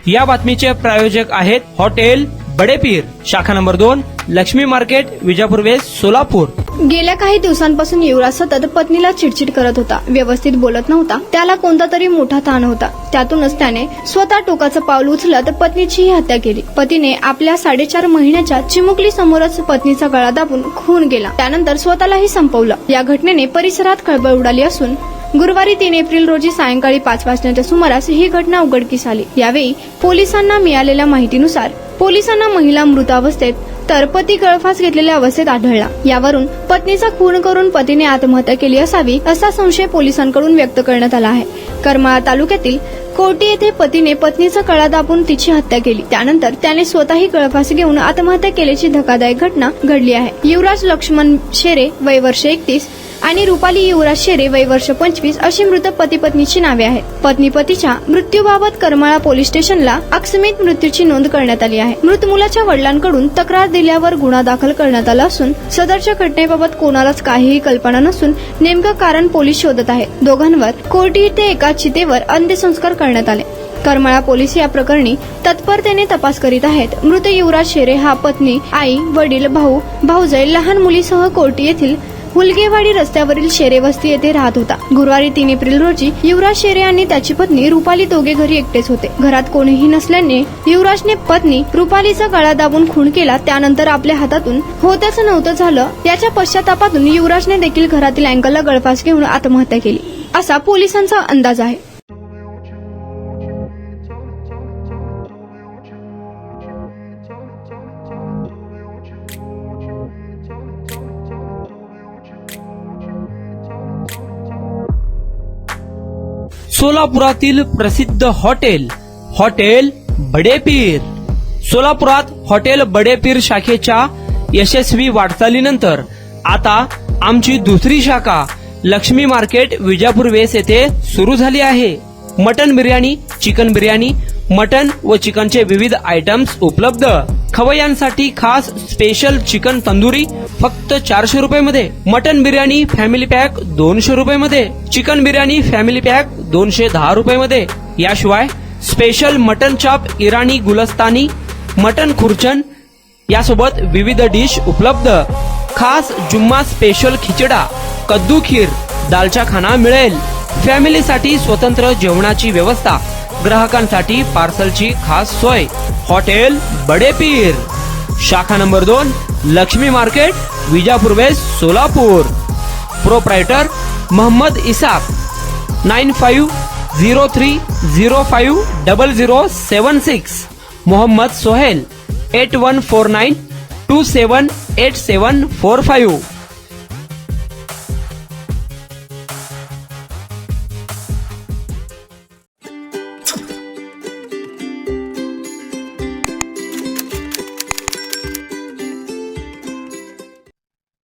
या बातमीचे प्रायोजक आहेत हॉटेल बडेपीर, शाखा number 2, Lakshmi market, Vijapur west, Solapur. गेल्या काही दिवसांपासून युवराज सतत पत्नीला चिडचिड करत होता, व्यवस्थित बोलत नव्हता, त्याला कोणता तरी मोठा ताण होता। त्यातूनच त्याने स्वतः टोकाचं पाऊल उचलत पत्नीचीही हत्या केली। पतीने आपल्या 4.5 महिन्याच्या चिमुकली समोरच पत्नीचा गळा दाबून खून केला, त्यानंतर स्वतःलाही संपवलं। या घटनेने परिसरात खळबळ उडाली असून गुरुवारी 3 एप्रिल रोजी सायंकाळी 5 वाजण्याच्या सुमारास ही घटना उघडकीस आली। यावेळी पोलिसांना मिळालेल्या माहितीनुसार पोलिसांना महिला मृत अवस्थेत तर पती गळफास घेतलेल्या अवस्थेत आढळला। यावरून पत्नीचा खून करून पतीने आत्महत्या केली असावी असा संशय पोलिसांकडून व्यक्त करण्यात आला आहे। करमाळा तालुक्यातील कोटी येथे पतीने पत्नीचा गळा दाबून तिची हत्या केली, त्यानंतर त्याने स्वतःही गळफास घेऊन आत्महत्या केल्याची धक्कादायक घटना घडली आहे। युवराज लक्ष्मण शेरे वय वर्ष 31 आणि रुपाली युवराज शेरे वय वर्ष 25 अशी मृत पती पत्नीची नावे आहेत। पत्नी पतीच्या मृत्यूबाबत करमाळा पोलीस स्टेशनला आकस्मिक मृत्यूची नोंद करण्यात आली आहे। मृत मुलाच्या वडिलांकडून तक्रार दिल्यावर गुन्हा दाखल करण्यात आला असून सदरच्या घटनेबाबत कोणालाच काहीही कल्पना नसून नेमकं कारण पोलीस शोधत आहेत। दोघांवर कोर्टी येथे एका चितेवर अंत्यसंस्कार करण्यात आले। करमाळा पोलीस या प्रकरणी तत्परतेने तपास करीत आहेत। मृत युवराज शेरे हा पत्नी, आई, वडील, भाऊ, भाऊजाई, लहान मुलीसह कोर्टी येथील हुलगेवाडी रस्त्यावरील शेरे वस्ती येथे राहत होता। गुरुवारी 3 एप्रिल रोजी युवराज शेरे आणि त्याची पत्नी रुपाली दोघे घरी एकटेच होते। घरात कोणीही नसल्याने युवराजने पत्नी रुपालीचा गळा दाबून खून केला। त्यानंतर आपल्या हातातून होतच नव्हतं झालं याच्या पश्चातापातून युवराजने देखील घरातील अँकलला गळफास घेऊन आत्महत्या केली असा पोलिसांचा अंदाज आहे। सोलापुरातील प्रसिद्ध हॉटेल बडेपीर। सोलापुरात हॉटेल बडेपीर शाखेच्या यशस्वी वाटचालीनंतर आता आमची दुसरी शाखा लक्ष्मी मार्केट, विजापूर वेस्ट येथे सुरू झाली आहे। Mutton biryani, chicken biryani, mutton व चिकनचे विविध आयटम्स उपलब्ध। खवय्यांसाठी खास स्पेशल चिकन तंदुरी फक्त 400 रुपये मध्ये, मटन बिर्याणी फॅमिली पॅक 200 रुपये मध्ये, चिकन बिर्याणी फॅमिली पॅक 210 रुपये मध्ये। याशिवाय स्पेशल मटन चाप, इराणी गुलस्तानी, मटन खुर्चन यासोबत विविध डिश उपलब्ध। खास जुम्मा स्पेशल खिचडा, कद्दू खीर, दालचा खाना मिळेल। फॅमिलीसाठी स्वतंत्र जेवणाची व्यवस्था, ग्राहकांसाठी पार्सलची खास सोय। हॉटेल बडेपीर, शाखा number 2, Lakshmi market, Vijapur west, Solapur. Proprietor Mohammad Isaq, 9503050076। Mohammad Sohail, 8149278745।